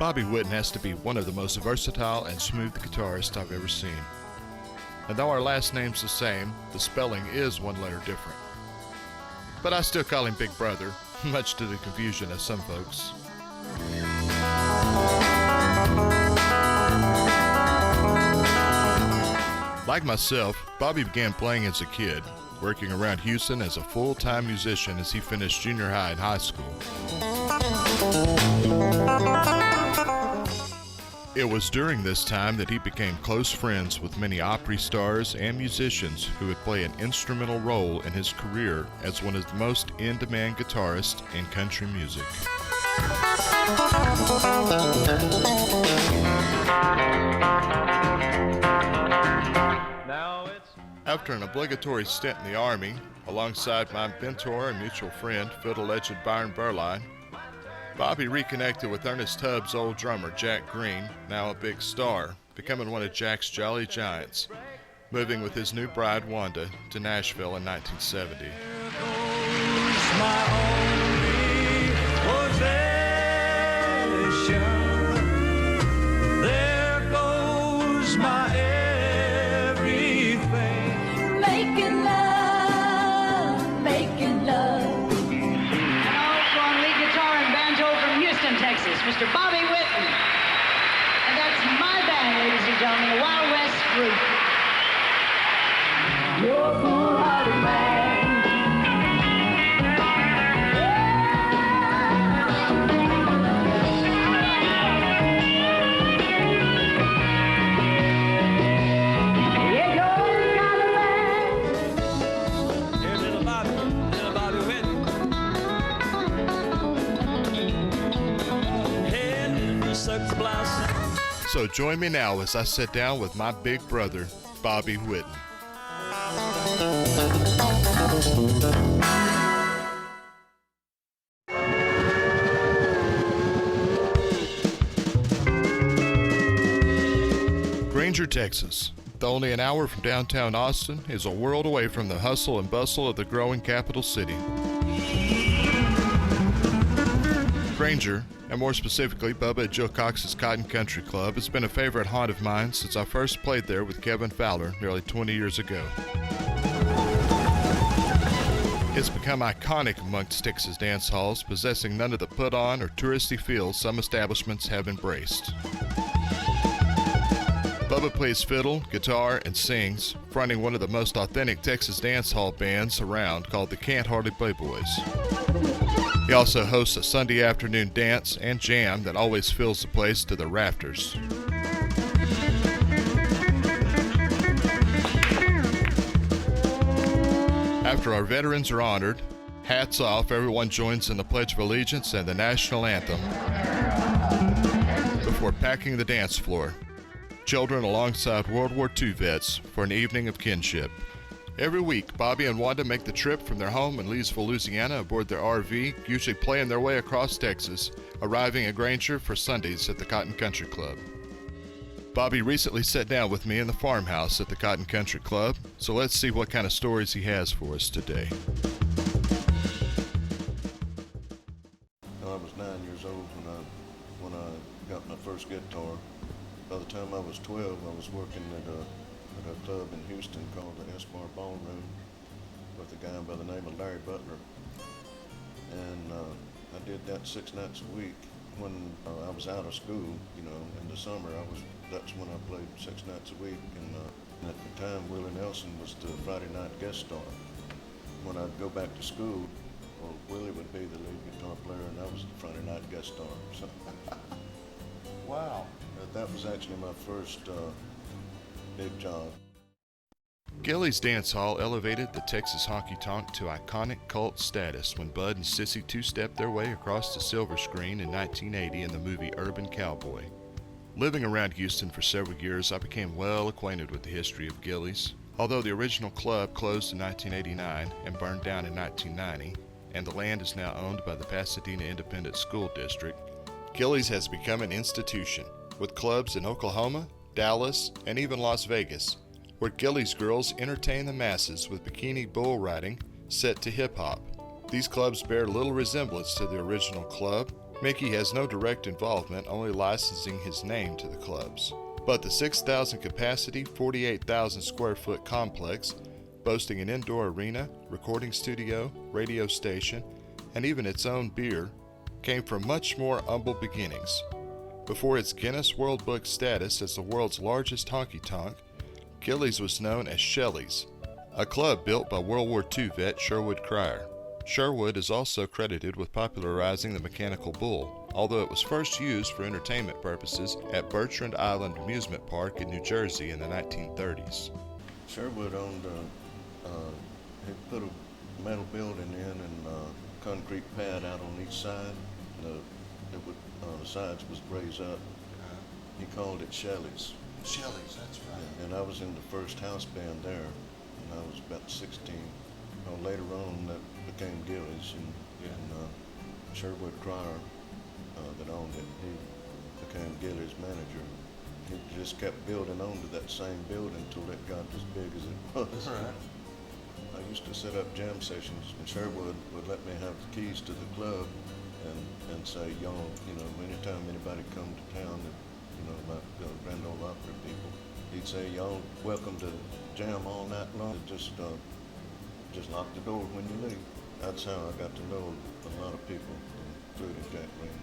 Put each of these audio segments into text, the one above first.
Bobby Whitten has to be one of the most versatile and smooth guitarists I've ever seen. And though our last name's the same, the spelling is one letter different. But I still call him Big Brother, much to the confusion of some folks. Like myself, Bobby began playing as a kid, working around Houston as a full-time musician as he finished junior high and high school. It was during this time that he became close friends with many Opry stars and musicians who would play an instrumental role in his career as one of the most in-demand guitarists in country music. After an obligatory stint in the Army, alongside my mentor and mutual friend, fiddle legend Byron Berline, Bobby reconnected with Ernest Tubbs' old drummer, Jack Green, now a big star, becoming one of Jack's Jolly Giants, moving with his new bride, Wanda, to Nashville in 1970. There goes my everything. Making love. And also on lead guitar and banjo from Houston, Texas, Mr. Bobby Whitten. And that's my band, ladies and gentlemen, the Wild West Group. You're a foolhardy man. So join me now as I sit down with my big brother, Bobby Whitten. Granger, Texas, though only an hour from downtown Austin, is a world away from the hustle and bustle of the growing capital city. Granger, and more specifically Bubba Joe Cox's Cotton Country Club, has been a favorite haunt of mine since I first played there with Kevin Fowler nearly 20 years ago. It's become iconic amongst Texas dance halls, possessing none of the put-on or touristy feel some establishments have embraced. Bubba plays fiddle, guitar, and sings, fronting one of the most authentic Texas dance hall bands around called the Can't Hardly Play Boys. He also hosts a Sunday afternoon dance and jam that always fills the place to the rafters. After our veterans are honored, hats off, everyone joins in the Pledge of Allegiance and the National Anthem before packing the dance floor. Children alongside World War II vets for an evening of kinship. Every week, Bobby and Wanda make the trip from their home in Leesville, Louisiana aboard their RV, usually playing their way across Texas, arriving at Granger for Sundays at the Cotton Country Club. Bobby recently sat down with me in the farmhouse at the Cotton Country Club, so let's see what kind of stories he has for us today. I was 9 years old when I got my first guitar. By the time I was 12, I was working at a club in Houston called the Esmar Ballroom with a guy by the name of Larry Butler. And I did that 6 nights a week. When I was out of school, in the summer, that's when I played 6 nights a week. And at the time, Willie Nelson was the Friday night guest star. When I'd go back to school, well, Willie would be the lead guitar player, and I was the Friday night guest star. So wow. That was actually my first big job. Gilley's Dance Hall elevated the Texas honky-tonk to iconic cult status when Bud and Sissy two-stepped their way across the silver screen in 1980 in the movie Urban Cowboy. Living around Houston for several years, I became well acquainted with the history of Gilley's. Although the original club closed in 1989 and burned down in 1990, and the land is now owned by the Pasadena Independent School District, Gilley's has become an institution, with clubs in Oklahoma, Dallas, and even Las Vegas, where Gilley's girls entertain the masses with bikini bull riding set to hip-hop. These clubs bear little resemblance to the original club, Mickey has no direct involvement, only licensing his name to the clubs. But the 6,000 capacity, 48,000 square foot complex, boasting an indoor arena, recording studio, radio station, and even its own beer, came from much more humble beginnings. Before its Guinness World Book status as the world's largest honky-tonk, Gilley's was known as Shelley's, a club built by World War II vet Sherwood Cryer. Sherwood is also credited with popularizing the mechanical bull, although it was first used for entertainment purposes at Bertrand Island Amusement Park in New Jersey in the 1930s. Sherwood owned, he put a metal building in and a concrete pad out on each side. The sides was raised up. He called it Shelley's. Shelley's, that's right. And I was in the first house band there, and I was about 16. Later on, that became Gilley's, and Sherwood Cryer that owned it, he became Gilley's manager. He just kept building onto that same building until it got as big as it was. Right. I used to set up jam sessions, and Sherwood would let me have the keys to the club and say, y'all, anytime anybody come to town, like the Grand Ole Opry people, he'd say, y'all welcome to jam all night long. Just lock the door when you leave. That's how I got to know a lot of people, including Jack Green.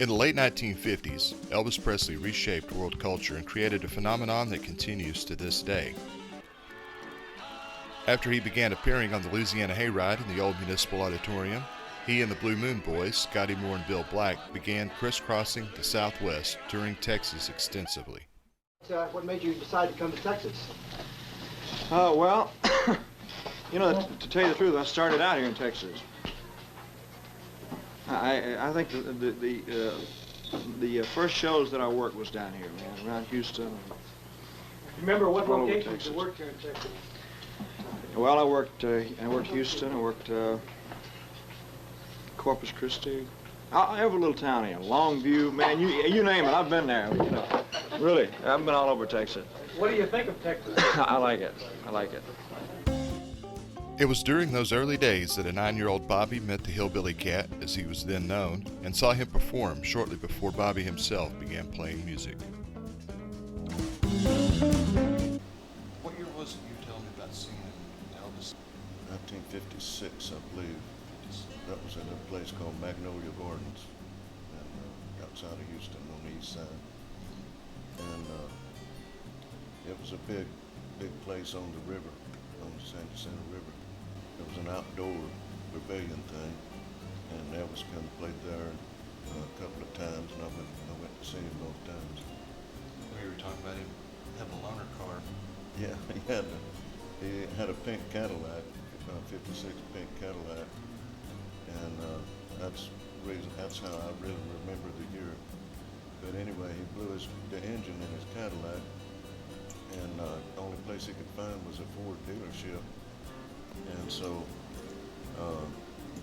In the late 1950s, Elvis Presley reshaped world culture and created a phenomenon that continues to this day. After he began appearing on the Louisiana Hayride in the old Municipal Auditorium, he and the Blue Moon Boys, Scotty Moore and Bill Black, began crisscrossing the Southwest, touring Texas extensively. What made you decide to come to Texas? Well, to tell you the truth, I started out here in Texas. I think the first shows that I worked was down here, man, around Houston. Remember what all over locations you Texas. worked here in Texas? Well, I worked Houston. I worked Corpus Christi. Every little town here, Longview, man, you name it, I've been there. Really, I've been all over Texas. What do you think of Texas? I like it. I like it. It was during those early days that a 9-year-old Bobby met the Hillbilly Cat, as he was then known, and saw him perform shortly before Bobby himself began playing music. What year was it you told me about seeing Elvis? 1956, I believe. That was at a place called Magnolia Gardens, and outside of Houston on the east side. And it was a big place on the river, on the San Jacinto River. It was an outdoor pavilion thing, and Elvis kind of played there a couple of times, and I went to see him both times. We were talking about him having a loaner car. Yeah, he had a pink Cadillac, 56 pink Cadillac. And that's how I really remember the year. But anyway, he blew the engine in his Cadillac, and the only place he could find was a Ford dealership. And so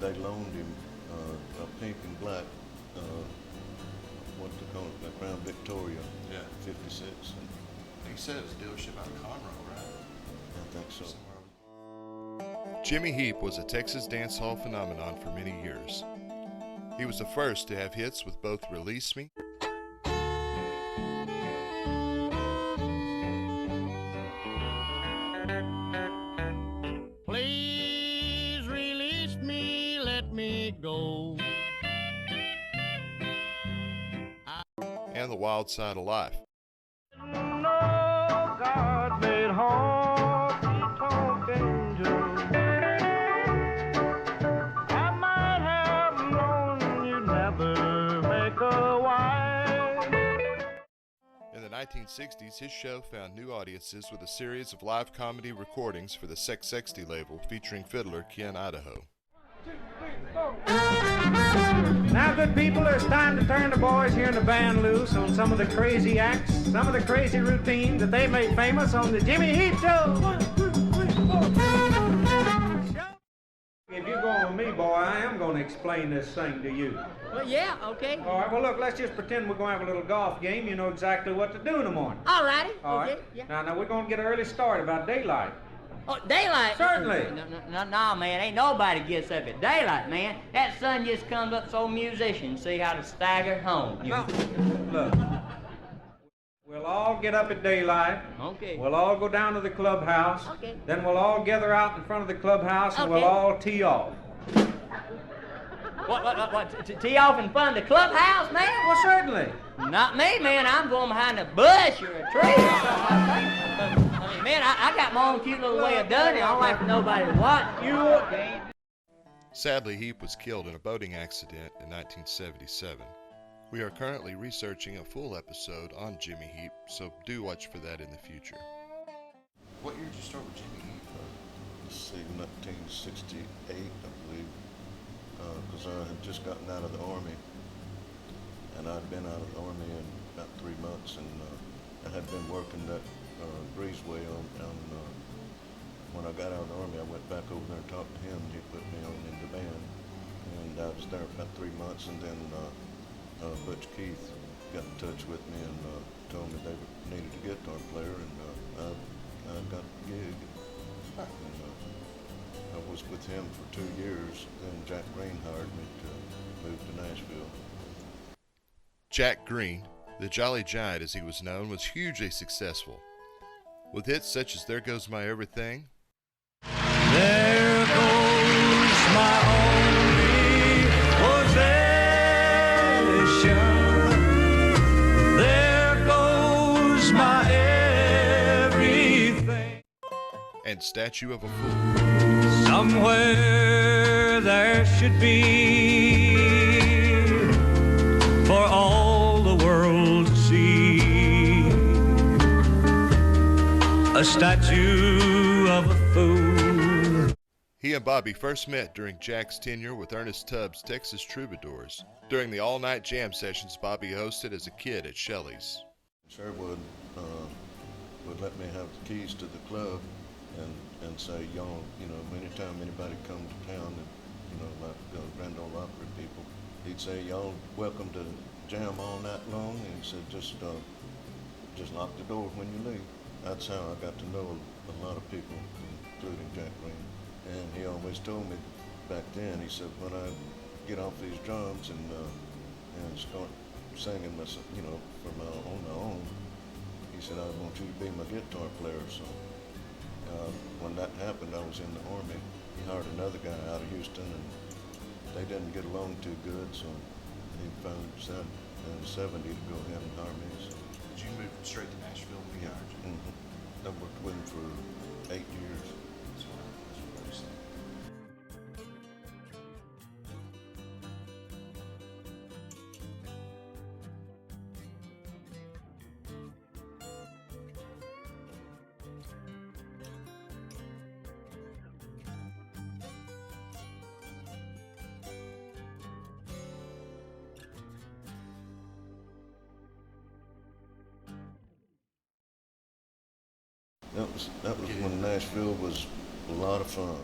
they loaned him a pink and black, what they call it, the Crown Victoria, 56. And He said it was a dealership out of Conroe, right? I think so. Jimmy Heap was a Texas dance hall phenomenon for many years. He was the first to have hits with both Release Me Please release me, let me go. and The Wild Side of Life. No, God made honky-tonk angels. I might have known you'd never make a wife. In the 1960s, his show found new audiences with a series of live comedy recordings for the Sex Sexty label featuring fiddler Ken Idaho. Now, good people, it's time to turn the boys here in the band loose on some of the crazy acts, some of the crazy routines that they made famous on the Jimmy Heap Show. 1, 2, 3, 4. If you're going with me, boy, I am going to explain this thing to you. Well, yeah, okay. All right, well, look, let's just pretend we're going to have a little golf game. You know exactly what to do in the morning. All righty. All right. Okay, yeah. Now, we're going to get an early start about daylight. Oh, daylight? Certainly. No, man, ain't nobody gets up at daylight, man. That sun just comes up so musicians see how to stagger home. No. Look. We'll all get up at daylight. Okay. We'll all go down to the clubhouse. Okay. Then we'll all gather out in front of the clubhouse and Okay. we'll all tee off. What, tee off in front of the clubhouse, man? Well, certainly. Not me, man. I'm going behind a bush or a tree or something like that. I mean, man, I got my own cute little way of doing it. I don't like for nobody to watch. You Sadly, Heap was killed in a boating accident in 1977. We are currently researching a full episode on Jimmy Heap, so do watch for that in the future. What year did you start with Jimmy Heap? Let's see, 1968, I believe, because I had just gotten out of the Army, and I'd been out of the Army in about 3 months, and I had been working that breezeway on when I got out of the Army, I went back over there and talked to him, and he put me on in the band, and I was there about 3 months, and then Butch Keith got in touch with me and told me they needed a guitar player, and I got the gig. And, I was with him for 2 years, then Jack Green hired me to move to Nashville. Jack Green, the Jolly Giant as he was known, was hugely successful. With hits such as There Goes My Everything, There goes my only possession. There goes my everything. and Statue of a Fool. Somewhere there should be for all the world to see a statue of a fool. He and Bobby first met during Jack's tenure with Ernest Tubbs' Texas Troubadours. During the all-night jam sessions Bobby hosted as a kid at Shelley's. Sherwood would let me have the keys to the club and say, y'all, anytime anybody come to town, and, like Grand Ole Opry people, he'd say, y'all welcome to jam all night long, and he said, just lock the door when you leave. That's how I got to know a lot of people, including Jack Green. And he always told me back then, he said, when I get off these drums and start singing on my own, he said, I want you to be my guitar player. So when that happened, I was in the Army. He hired another guy out of Houston, and they didn't get along too good, so he said in the 70s to go ahead and hire me. So. Did you move straight to Nashville when he hired you? I worked with him for 8 years. That's what I said. That was when Nashville was a lot of fun.